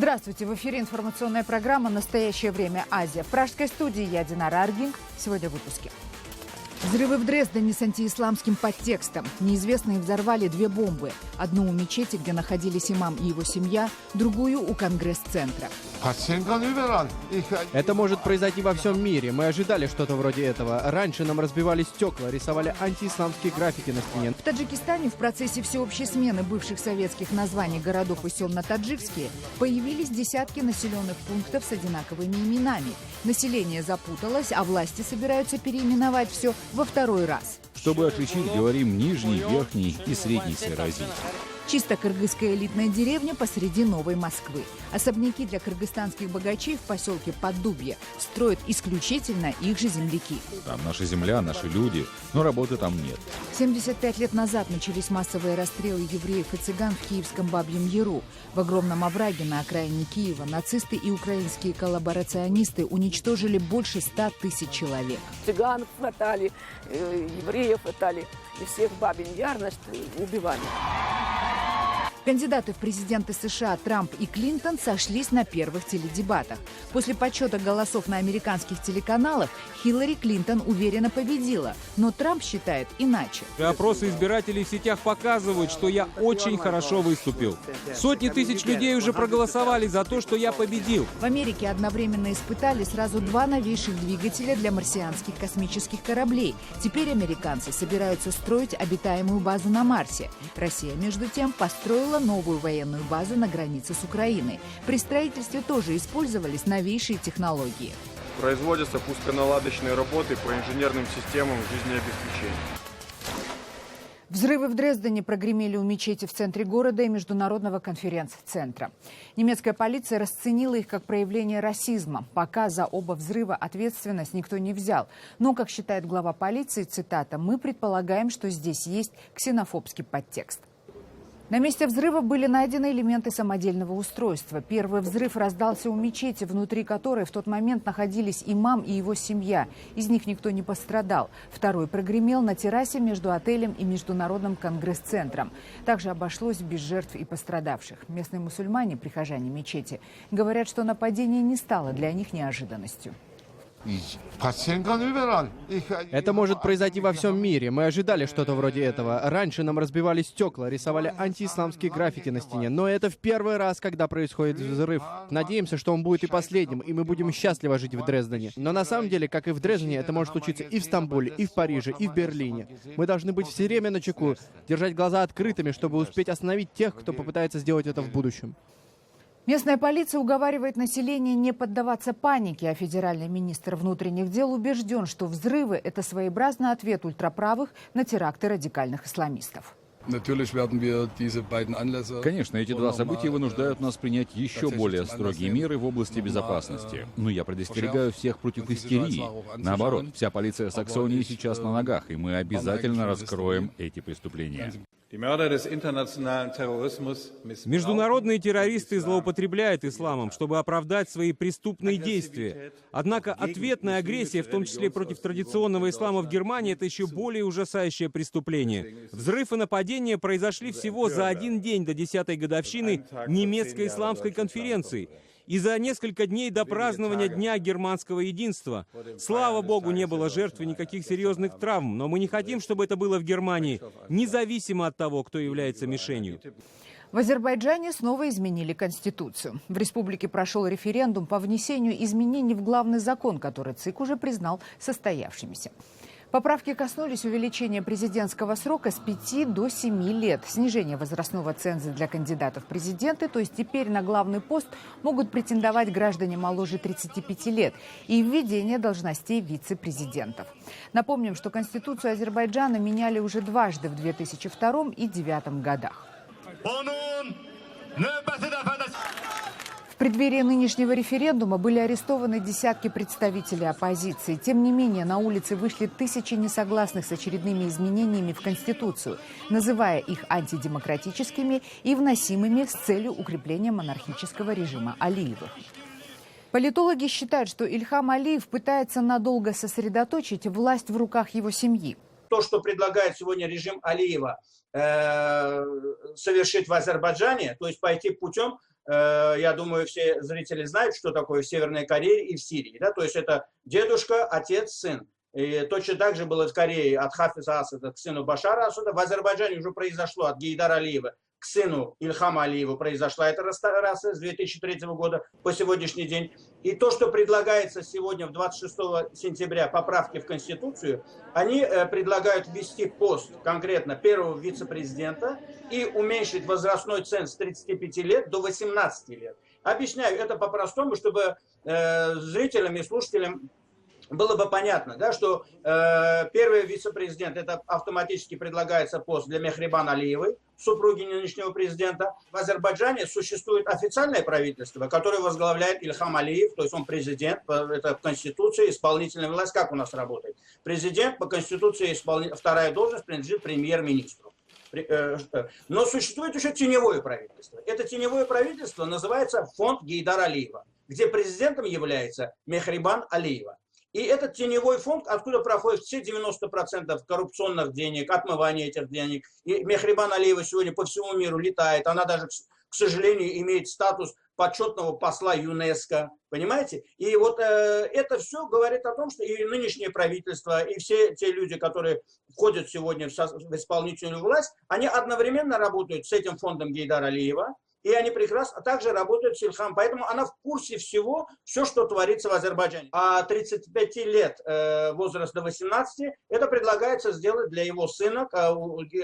Здравствуйте! В эфире информационная программа «Настоящее время. Азия». В пражской студии я, Динара Аргин. Сегодня в выпуске. Взрывы в Дрездене с антиисламским подтекстом. Неизвестные взорвали 2 бомбы. Одну у мечети, где находились имам и его семья, другую у Конгресс-центра. Это может произойти во всем мире. Мы ожидали что-то вроде этого. Раньше нам разбивали стекла, рисовали антиисламские граффити на стене. В Таджикистане в процессе всеобщей смены бывших советских названий городов и сел на таджикские появились десятки населенных пунктов с одинаковыми именами. Население запуталось, а власти собираются переименовать все во 2-й раз. Чтобы отличить, говорим Нижний, Верхний и Средний Сырозий. Чисто кыргызская элитная деревня посреди Новой Москвы. Особняки для кыргызстанских богачей в поселке Поддубье строят исключительно их же земляки. Там наша земля, наши люди, но работы там нет. 75 лет назад начались массовые расстрелы евреев и цыган в киевском Бабьем Яру. В огромном овраге на окраине Киева нацисты и украинские коллаборационисты уничтожили больше 100 тысяч человек. Цыган хватали, евреев хватали, и всех Бабин Яр, значит, убивали. Кандидаты в президенты США Трамп и Клинтон сошлись на первых теледебатах. После подсчета голосов на американских телеканалах Хиллари Клинтон уверенно победила, но Трамп считает иначе. Опросы избирателей в сетях показывают, что я очень хорошо выступил. Сотни тысяч людей уже проголосовали за то, что я победил. В Америке одновременно испытали сразу 2 новейших двигателя для марсианских космических кораблей. Теперь американцы собираются строить обитаемую базу на Марсе. Россия, между тем, построила новую военную базу на границе с Украиной. При строительстве тоже использовались новейшие технологии. Производятся пусконаладочные работы по инженерным системам жизнеобеспечения. Взрывы в Дрездене прогремели у мечети в центре города и Международного конференц-центра. Немецкая полиция расценила их как проявление расизма. Пока за оба взрыва ответственность никто не взял. Но, как считает глава полиции, цитата, «мы предполагаем, что здесь есть ксенофобский подтекст». На месте взрыва были найдены элементы самодельного устройства. Первый взрыв раздался у мечети, внутри которой в тот момент находились имам и его семья. Из них никто не пострадал. Второй прогремел на террасе между отелем и Международным конгресс-центром. Также обошлось без жертв и пострадавших. Местные мусульмане, прихожане мечети, говорят, что нападение не стало для них неожиданностью. Это может произойти во всем мире. Мы ожидали что-то вроде этого. Раньше нам разбивали стекла, рисовали антиисламские граффити на стене. Но это в 1-й раз, когда происходит взрыв. Надеемся, что он будет и последним, и мы будем счастливо жить в Дрездене. Но на самом деле, как и в Дрездене, это может случиться и в Стамбуле, и в Париже, и в Берлине. Мы должны быть все время начеку, держать глаза открытыми, чтобы успеть остановить тех, кто попытается сделать это в будущем. Местная полиция уговаривает население не поддаваться панике, а федеральный министр внутренних дел убежден, что взрывы – это своеобразный ответ ультраправых на теракты радикальных исламистов. Конечно, эти 2 события вынуждают нас принять еще более строгие меры в области безопасности. Но я предостерегаю всех против истерии. Наоборот, вся полиция Саксонии сейчас на ногах, и мы обязательно раскроем эти преступления. Международные террористы злоупотребляют исламом, чтобы оправдать свои преступные действия. Однако ответная агрессия, в том числе против традиционного ислама в Германии, это еще более ужасающее преступление. Взрыв и нападение произошли всего за 1 день до 10-й годовщины немецкой исламской конференции и за несколько дней до празднования Дня германского единства. Слава Богу, не было жертв и никаких серьезных травм, но мы не хотим, чтобы это было в Германии, независимо от того, кто является мишенью. В Азербайджане снова изменили Конституцию. В республике прошел референдум по внесению изменений в главный закон, который ЦИК уже признал состоявшимися. Поправки коснулись увеличения президентского срока с 5 до 7 лет, снижения возрастного ценза для кандидатов в президенты, то есть теперь на главный пост могут претендовать граждане моложе 35 лет, и введение должностей вице-президентов. Напомним, что Конституцию Азербайджана меняли уже дважды в 2002 и 2009 годах. В преддверии нынешнего референдума были арестованы десятки представителей оппозиции. Тем не менее, на улицы вышли тысячи несогласных с очередными изменениями в Конституцию, называя их антидемократическими и вносимыми с целью укрепления монархического режима Алиевых. Политологи считают, что Ильхам Алиев пытается надолго сосредоточить власть в руках его семьи. То, что предлагает сегодня режим Алиева совершить в Азербайджане, то есть пойти путем я думаю, все зрители знают, что такое в Северной Корее и в Сирии. Да? То есть это дедушка, отец, сын. И точно так же было в Корее от Хафиза Асада к сыну Башара Асада. В Азербайджане уже произошло от Гейдара Алиева к сыну Ильхама Алиева произошла эта рestaurация с 2003 года по сегодняшний день. И то, что предлагается сегодня, в 26 сентября, поправки в Конституцию, они предлагают ввести пост конкретно первого вице-президента и уменьшить возрастной ценз с 35 лет до 18 лет. Объясняю это по-простому, чтобы зрителям и слушателям было бы понятно, да, что первый вице-президент, это автоматически предлагается пост для Мехрибан Алиевой, супруги нынешнего президента. В Азербайджане существует официальное правительство, которое возглавляет Ильхам Алиев, то есть он президент, это в Конституции, исполнительная власть, как у нас работает. Президент по Конституции, вторая должность принадлежит премьер-министру. Но существует еще теневое правительство. Это теневое правительство называется фонд Гейдара Алиева, где президентом является Мехрибан Алиева. И этот теневой фонд, откуда проходят все 90% коррупционных денег, отмывания этих денег. И Мехрибан Алиева сегодня по всему миру летает. Она даже, к сожалению, имеет статус почетного посла ЮНЕСКО. Понимаете? И вот это все говорит о том, что и нынешнее правительство, и все те люди, которые входят сегодня в исполнительную власть, они одновременно работают с этим фондом Гейдара Алиева. И они прекрасно также работают с Ильхам. Поэтому она в курсе всего, все, что творится в Азербайджане. А 35 лет возраст до 18, это предлагается сделать для его сына,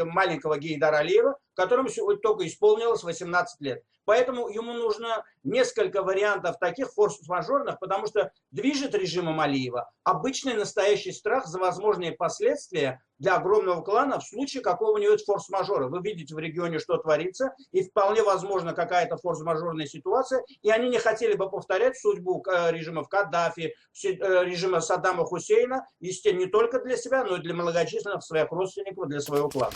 маленького Гейдара Алиева, которому сегодня только исполнилось 18 лет. Поэтому ему нужно несколько вариантов таких форс-мажорных, потому что движет режимом Алиева обычный настоящий страх за возможные последствия для огромного клана в случае какого-нибудь форс-мажора. Вы видите в регионе, что творится, и вполне возможно какая-то форс-мажорная ситуация, и они не хотели бы повторять судьбу режимов Каддафи, режима Саддама Хусейна, естественно, не только для себя, но и для многочисленных своих родственников, для своего клана.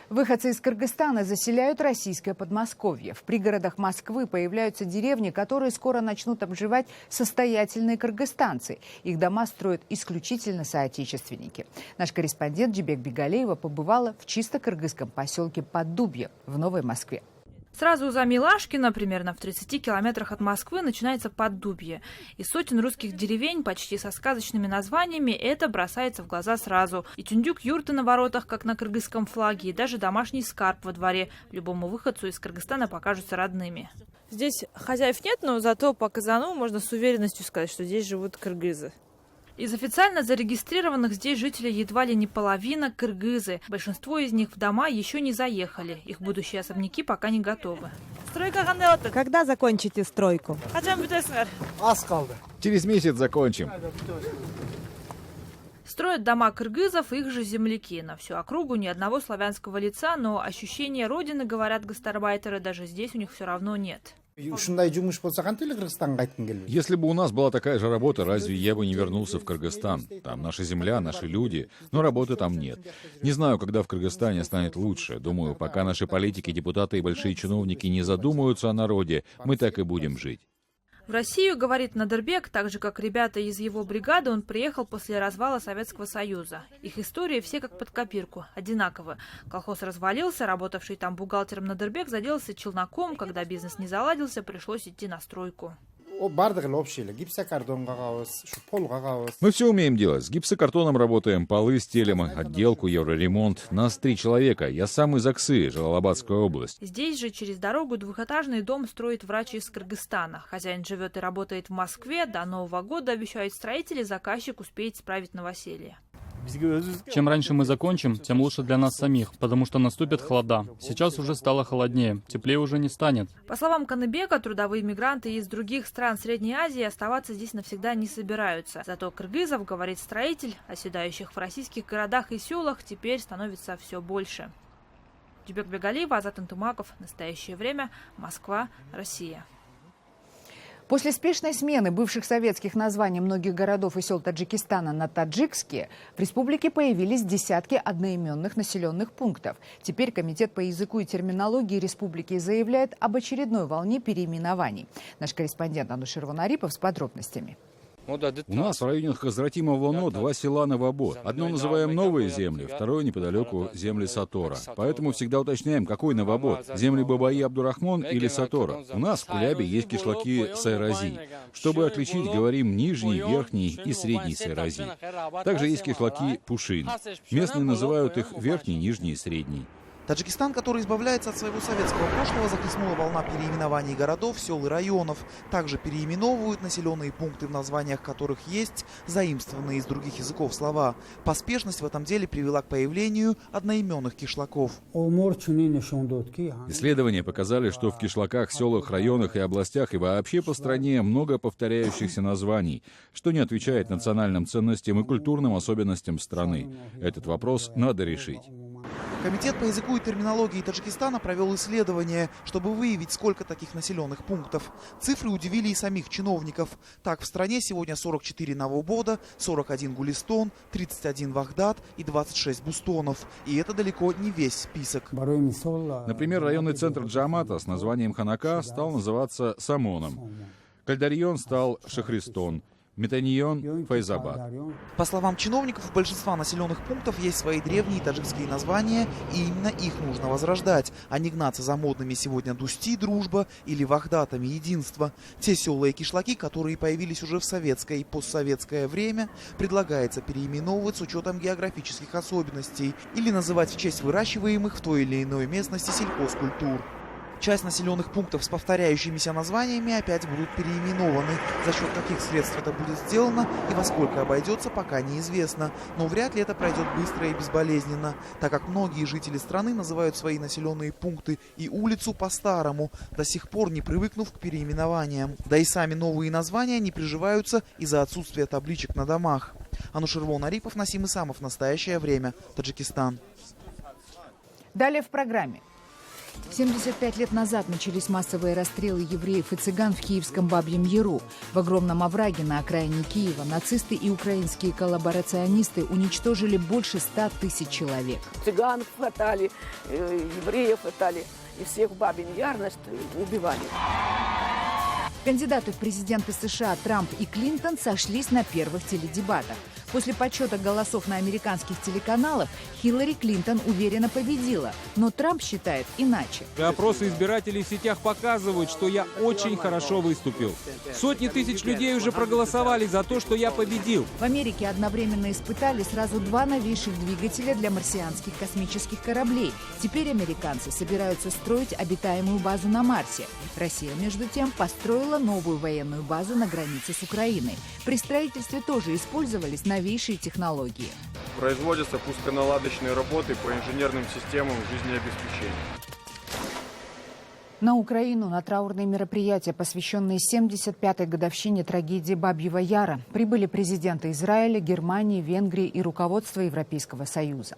Выходцы из Кыргызстана заселяют российское Подмосковье. В пригородах Москвы появляются деревни, которые скоро начнут обживать состоятельные кыргызстанцы. Их дома строят исключительно соотечественники. Наш корреспондент Джибек Бигалеева побывала в чисто кыргызском поселке Поддубье в Новой Москве. Сразу за Милашкино, примерно в 30 километрах от Москвы, начинается Поддубье. Из сотен русских деревень, почти со сказочными названиями, это бросается в глаза сразу. И тюндюк-юрты на воротах, как на кыргызском флаге, и даже домашний скарб во дворе. Любому выходцу из Кыргызстана покажутся родными. Здесь хозяев нет, но зато по казану можно с уверенностью сказать, что здесь живут кыргызы. Из официально зарегистрированных здесь жителей едва ли не половина кыргызы. Большинство из них в дома еще не заехали. Их будущие особняки пока не готовы. Когда закончите стройку? Через месяц закончим. Строят дома кыргызов их же земляки. На всю округу ни одного славянского лица, но ощущения родины, говорят гастарбайтеры, даже здесь у них все равно нет. Если бы у нас была такая же работа, разве я бы не вернулся в Кыргызстан? Там наша земля, наши люди, но работы там нет. Не знаю, когда в Кыргызстане станет лучше. Думаю, пока наши политики, депутаты и большие чиновники не задумаются о народе, мы так и будем жить. В Россию, говорит Надырбек, так же, как ребята из его бригады, он приехал после развала Советского Союза. Их истории все как под копирку, одинаковы. Колхоз развалился, работавший там бухгалтером Надырбек заделался челноком, когда бизнес не заладился, пришлось идти на стройку. Мы все умеем делать. С гипсокартоном работаем, полы стелим, отделку, евроремонт. Нас 3 человека. Я сам из Аксы, Жалалабадская область. Здесь же через дорогу двухэтажный дом строит врач из Кыргызстана. Хозяин живет и работает в Москве. До Нового года, обещают строители, заказчик успеет справить новоселье. Чем раньше мы закончим, тем лучше для нас самих, потому что наступят холода. Сейчас уже стало холоднее, теплее уже не станет. По словам Каныбека, трудовые мигранты из других стран Средней Азии оставаться здесь навсегда не собираются. Зато кыргызов, говорит строитель, оседающих в российских городах и селах, теперь становится все больше. Джибек Бигалеева, Азат Антумаков. Настоящее время. Москва, Россия. После спешной смены бывших советских названий многих городов и сел Таджикистана на таджикские, в республике появились десятки одноименных населенных пунктов. Теперь Комитет по языку и терминологии республики заявляет об очередной волне переименований. Наш корреспондент Анушер Ванарипов с подробностями. У нас в районе Хазратима Воно 2 села Новобод. Одно называем Новые земли, второе неподалеку земли Сатора. Поэтому всегда уточняем, какой Новобод, земли Бабаи Абдурахмон или Сатора. У нас в Кулябе есть кишлаки Сайрази. Чтобы отличить, говорим нижний, верхний и средний Сайрази. Также есть кишлаки Пушин. Местные называют их верхний, нижний и средний. Таджикистан, который избавляется от своего советского прошлого, захлестнула волна переименований городов, сел и районов. Также переименовывают населенные пункты, в названиях которых есть заимствованные из других языков слова. Поспешность в этом деле привела к появлению одноименных кишлаков. Исследования показали, что в кишлаках, селах, районах и областях и вообще по стране много повторяющихся названий, что не отвечает национальным ценностям и культурным особенностям страны. Этот вопрос надо решить. Комитет по языку и терминологии Таджикистана провел исследование, чтобы выявить, сколько таких населенных пунктов. Цифры удивили и самих чиновников. Так, в стране сегодня 44 Новобода, 41 Гулистон, 31 Вахдат и 26 Бустонов. И это далеко не весь список. Например, районный центр Джамата с названием Ханака стал называться Самоном. Кальдарьон стал Шахристон. Метаньон, Файзабад. По словам чиновников, у большинства населенных пунктов есть свои древние таджикские названия, и именно их нужно возрождать, а не гнаться за модными сегодня Дусти, Дружба или Вахдатами, Единство. Те села и кишлаки, которые появились уже в советское и постсоветское время, предлагается переименовывать с учетом географических особенностей или называть в честь выращиваемых в той или иной местности сельхозкультур. Часть населенных пунктов с повторяющимися названиями опять будут переименованы. За счет каких средств это будет сделано и во сколько обойдется, пока неизвестно. Но вряд ли это пройдет быстро и безболезненно, так как многие жители страны называют свои населенные пункты и улицу по-старому, до сих пор не привыкнув к переименованиям. Да и сами новые названия не приживаются из-за отсутствия табличек на домах. Анушервон Арипов, Насим Исамов. Настоящее время. Таджикистан. Далее в программе. 75 лет назад начались массовые расстрелы евреев и цыган в киевском Бабьем Яру. В огромном овраге на окраине Киева нацисты и украинские коллаборационисты уничтожили больше 100 тысяч человек. Цыган хватали, евреев хватали, и всех в Бабин Яр, значит, убивали. Кандидаты в президенты США Трамп и Клинтон сошлись на первых теледебатах. После подсчета голосов на американских телеканалах Хиллари Клинтон уверенно победила, но Трамп считает иначе. Опросы избирателей в сетях показывают, что я очень хорошо выступил. Сотни тысяч людей уже проголосовали за то, что я победил. В Америке одновременно испытали сразу 2 новейших двигателя для марсианских космических кораблей. Теперь американцы собираются строить обитаемую базу на Марсе. Россия, между тем, построила новую военную базу на границе с Украиной. При строительстве тоже использовались новейшие технологии. Производятся пусконаладочные работы по инженерным системам жизнеобеспечения. На Украину на траурные мероприятия, посвященные 75-й годовщине трагедии Бабьего Яра, прибыли президенты Израиля, Германии, Венгрии и руководство Европейского Союза.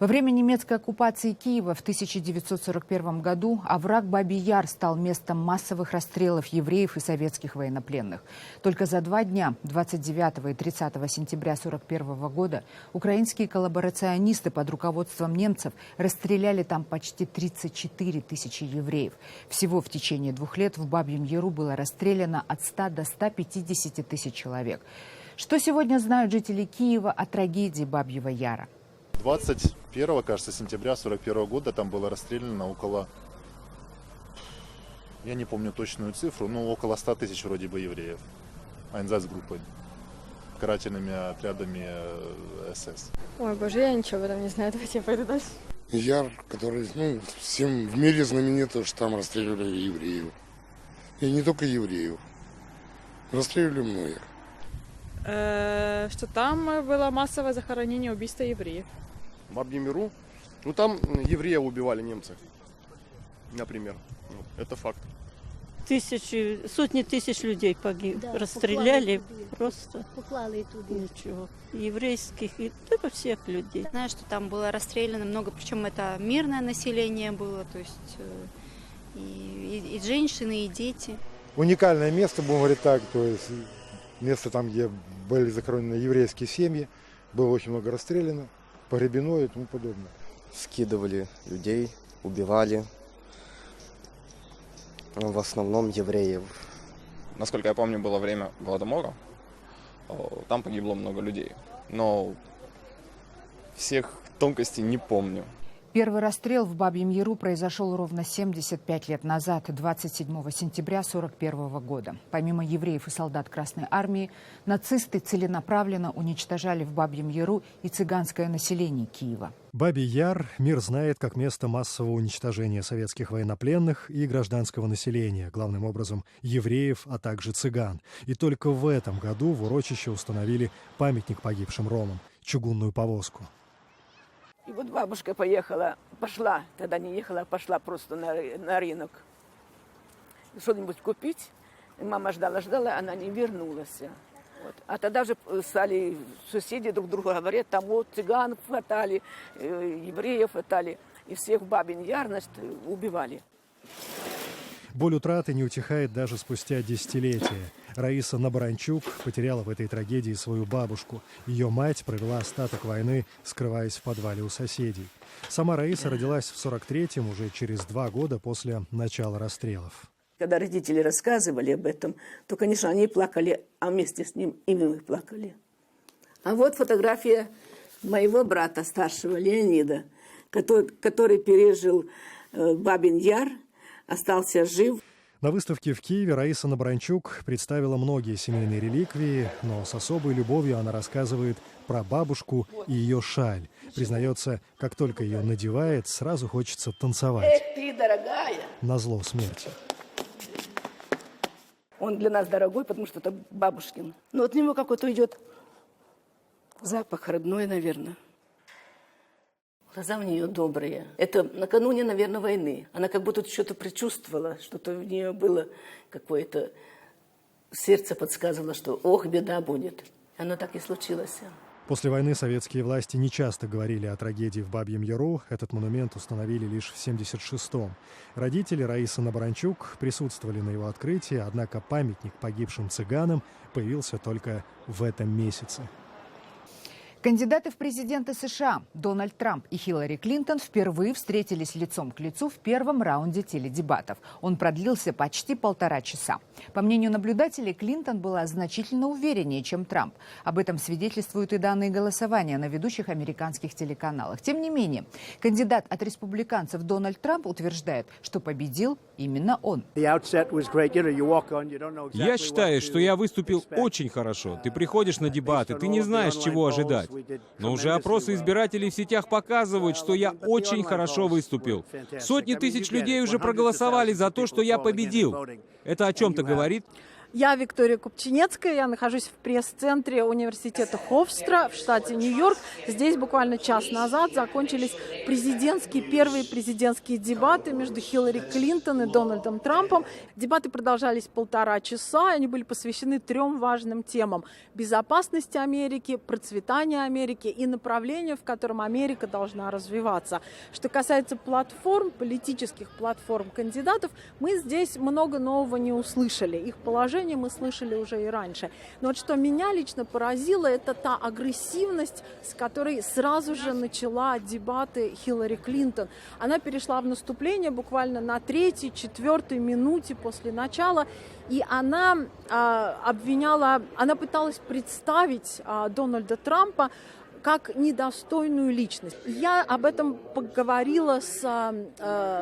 Во время немецкой оккупации Киева в 1941 году овраг Бабий Яр стал местом массовых расстрелов евреев и советских военнопленных. Только за 2 дня, 29 и 30 сентября 1941 года, украинские коллаборационисты под руководством немцев расстреляли там почти 34 тысячи евреев. Всего в течение 2 лет в Бабьем Яру было расстреляно от 100 до 150 тысяч человек. Что сегодня знают жители Киева о трагедии Бабьего Яра? 21, кажется, сентября 1941 года там было расстреляно около, я не помню точную цифру, но около 100 тысяч вроде бы евреев. Айнзац-группой, карательными отрядами СС. Ой, боже, я ничего об этом не знаю, давайте я пойду дальше. Яр, который, всем в мире знаменит, что там расстреливали евреев. И не только евреев. Расстреливали многих. Что там было массовое захоронение, убийства евреев. В Бабьем Яру? Там евреев убивали немцы, например. Это факт. Сотни тысяч людей расстреляли просто. Ничего. Еврейских и всех людей. Знаю, что там было расстреляно много, причем это мирное население было, то есть и женщины, и дети. Уникальное место, будем говорить так, то есть место там, где были захоронены еврейские семьи, было очень много расстреляно, погребено и тому подобное. Скидывали людей, убивали. В основном евреев. Насколько я помню, было время Голодомора. Там погибло много людей. Но всех тонкостей не помню. Первый расстрел в Бабьем Яру произошел ровно 75 лет назад, 27 сентября 1941 года. Помимо евреев и солдат Красной Армии, нацисты целенаправленно уничтожали в Бабьем Яру и цыганское население Киева. Бабий Яр мир знает как место массового уничтожения советских военнопленных и гражданского населения, главным образом евреев, а также цыган. И только в этом году в урочище установили памятник погибшим ромам – чугунную повозку. И вот бабушка пошла, тогда не ехала, а пошла просто на рынок. Что-нибудь купить. И мама ждала, она не вернулась. Вот. А тогда же стали соседи друг другу говорят, там вот цыган хватали, евреев хватали. И всех в Бабин Яр, значит, убивали. Боль утраты не утихает даже спустя десятилетия. Раиса Набаранчук потеряла в этой трагедии свою бабушку. Ее мать провела остаток войны, скрываясь в подвале у соседей. Сама Раиса родилась в 1943-м, уже через 2 года после начала расстрелов. Когда родители рассказывали об этом, то, конечно, они плакали, а вместе с ним и мы плакали. А вот фотография моего брата старшего, Леонида, который пережил Бабин Яр, остался жив. На выставке в Киеве Раиса Набаранчук представила многие семейные реликвии, но с особой любовью она рассказывает про бабушку и ее шаль. Признается, как только ее надевает, сразу хочется танцевать. Эх ты, дорогая! Назло смерти. Он для нас дорогой, потому что это бабушкин. Но от него какой-то идет запах родной, наверное. Глаза у нее добрые. Это накануне, наверное, войны. Она как будто что-то предчувствовала, что-то в нее было какое-то... Сердце подсказывало, что ох, беда будет. Оно так и случилось. После войны советские власти нечасто говорили о трагедии в Бабьем Яру. Этот монумент установили лишь в 1976-м. Родители Раисы Набаранчук присутствовали на его открытии, однако памятник погибшим цыганам появился только в этом месяце. Кандидаты в президенты США Дональд Трамп и Хиллари Клинтон впервые встретились лицом к лицу в первом раунде теледебатов. Он продлился почти 1,5 часа. По мнению наблюдателей, Клинтон была значительно увереннее, чем Трамп. Об этом свидетельствуют и данные голосования на ведущих американских телеканалах. Тем не менее, кандидат от республиканцев Дональд Трамп утверждает, что победил именно он. Я считаю, что я выступил очень хорошо. Ты приходишь на дебаты, ты не знаешь, чего ожидать. Но уже опросы избирателей в сетях показывают, что я очень хорошо выступил. Сотни тысяч людей уже проголосовали за то, что я победил. Это о чем-то говорит? Я Виктория Купчинецкая, я нахожусь в пресс-центре университета Хофстра в штате Нью-Йорк. Здесь буквально час назад закончились первые президентские дебаты между Хиллари Клинтон и Дональдом Трампом. Дебаты продолжались 1,5 часа, и они были посвящены 3 важным темам: безопасности Америки, процветания Америки и направлению, в котором Америка должна развиваться. Что касается платформ, политических платформ кандидатов, мы здесь много нового не услышали. Их положение мы слышали уже и раньше. Но вот что меня лично поразило, это та агрессивность, с которой сразу же начала дебаты Хиллари Клинтон. Она перешла в наступление буквально на 3-4 минуте после начала, и она пыталась представить Дональда Трампа как недостойную личность. Я об этом поговорила с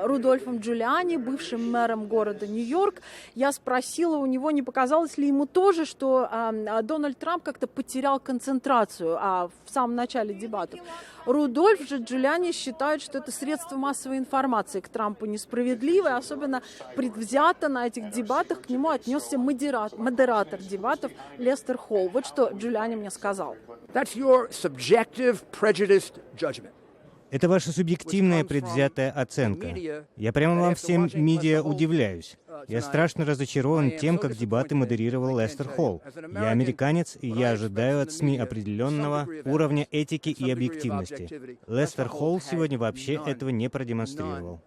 Рудольфом Джулиани, бывшим мэром города Нью-Йорк. Я спросила у него, не показалось ли ему тоже, что Дональд Трамп как-то потерял концентрацию в самом начале дебатов. Рудольф же Джулиани считает, что это средство массовой информации к Трампу несправедливое, особенно предвзято на этих дебатах к нему отнесся модератор дебатов Лестер Холл. Вот что Джулиани мне сказал. Это ваша субъективная предвзятая оценка. Я прямо вам всем медиа удивляюсь. Я страшно разочарован тем, как дебаты модерировал Лестер Холл. Я американец, и я ожидаю от СМИ определенного уровня этики и объективности. Лестер Холл сегодня вообще этого не продемонстрировал.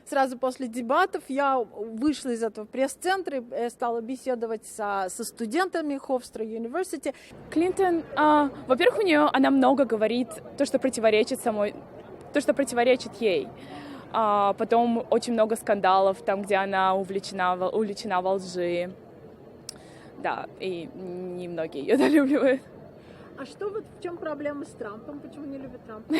Сразу после дебатов я вышла из этого пресс-центра и стала беседовать со студентами Хофстра University. Клинтон, во-первых, она много говорит, то, что противоречит ей. Потом очень много скандалов, там, где она увлечена во лжи. Да, и немногие ее долюбливают. А что вот в чем проблема с Трампом? Почему не любят Трампа?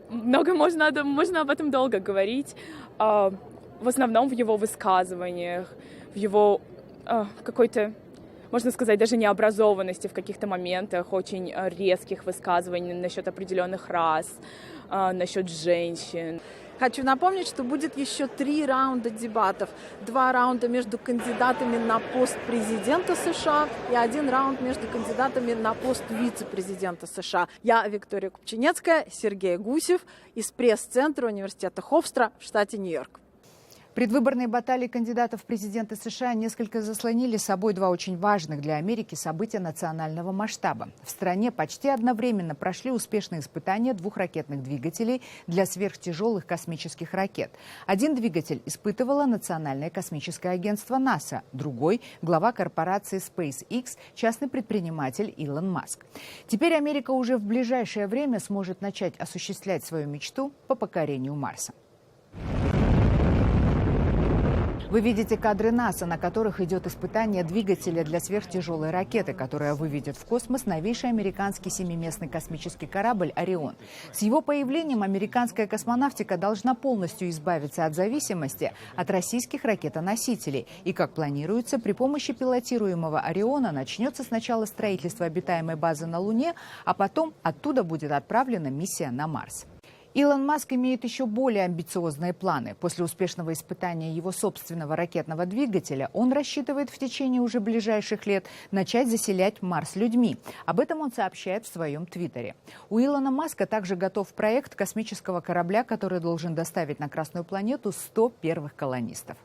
Много можно об этом долго говорить. В основном в его высказываниях, в его какой-то, можно сказать, даже необразованности в каких-то моментах, очень резких высказываний насчет определенных рас, насчет женщин. Хочу напомнить, что будет еще 3 раунда дебатов. 2 раунда между кандидатами на пост президента США и 1 раунд между кандидатами на пост вице-президента США. Я Виктория Купчинецкая, Сергей Гусев из пресс-центра университета Хофстра в штате Нью-Йорк. Предвыборные баталии кандидатов в президенты США несколько заслонили собой 2 очень важных для Америки события национального масштаба. В стране почти одновременно прошли успешные испытания 2 ракетных двигателей для сверхтяжелых космических ракет. Один двигатель испытывало Национальное космическое агентство НАСА, другой – глава корпорации SpaceX, частный предприниматель Илон Маск. Теперь Америка уже в ближайшее время сможет начать осуществлять свою мечту по покорению Марса. Вы видите кадры НАСА, на которых идет испытание двигателя для сверхтяжелой ракеты, которая выведет в космос новейший американский 7-местный космический корабль «Орион». С его появлением американская космонавтика должна полностью избавиться от зависимости от российских ракетоносителей. И, как планируется, при помощи пилотируемого «Ориона» начнется сначала строительство обитаемой базы на Луне, а потом оттуда будет отправлена миссия на Марс. Илон Маск имеет еще более амбициозные планы. После успешного испытания его собственного ракетного двигателя он рассчитывает в течение уже ближайших лет начать заселять Марс людьми. Об этом он сообщает в своем твиттере. У Илона Маска также готов проект космического корабля, который должен доставить на Красную планету 100 первых колонистов.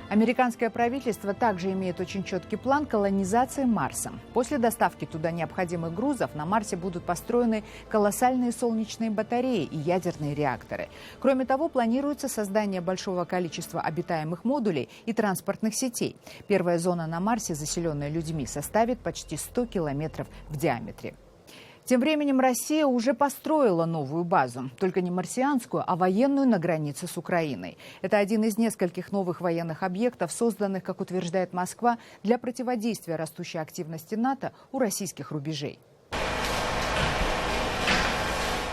Американское правительство также имеет очень четкий план колонизации Марса. После доставки туда необходимых грузов на Марсе будут построены колоссальные солнечные батареи и ядерные реакторы. Кроме того, планируется создание большого количества обитаемых модулей и транспортных сетей. Первая зона на Марсе, заселенная людьми, составит почти 100 километров в диаметре. Тем временем Россия уже построила новую базу, только не марсианскую, а военную на границе с Украиной. Это один из нескольких новых военных объектов, созданных, как утверждает Москва, для противодействия растущей активности НАТО у российских рубежей.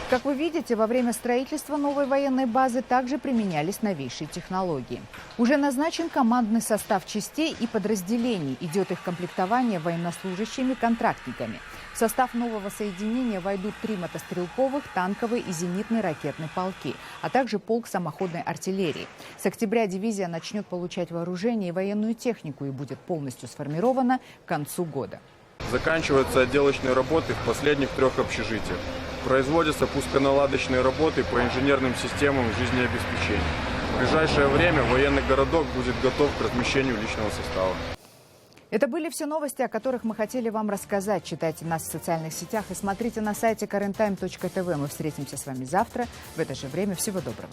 Как вы видите, во время строительства новой военной базы также применялись новейшие технологии. Уже назначен командный состав частей и подразделений. Идет их комплектование военнослужащими-контрактниками. В состав нового соединения войдут 3 мотострелковых, танковые и зенитные ракетные полки, а также полк самоходной артиллерии. С октября дивизия начнет получать вооружение и военную технику и будет полностью сформирована к концу года. Заканчиваются отделочные работы в последних 3 общежитиях. Производятся пусконаладочные работы по инженерным системам жизнеобеспечения. В ближайшее время военный городок будет готов к размещению личного состава. Это были все новости, о которых мы хотели вам рассказать. Читайте нас в социальных сетях и смотрите на сайте currenttime.tv. Мы встретимся с вами завтра в это же время. Всего доброго.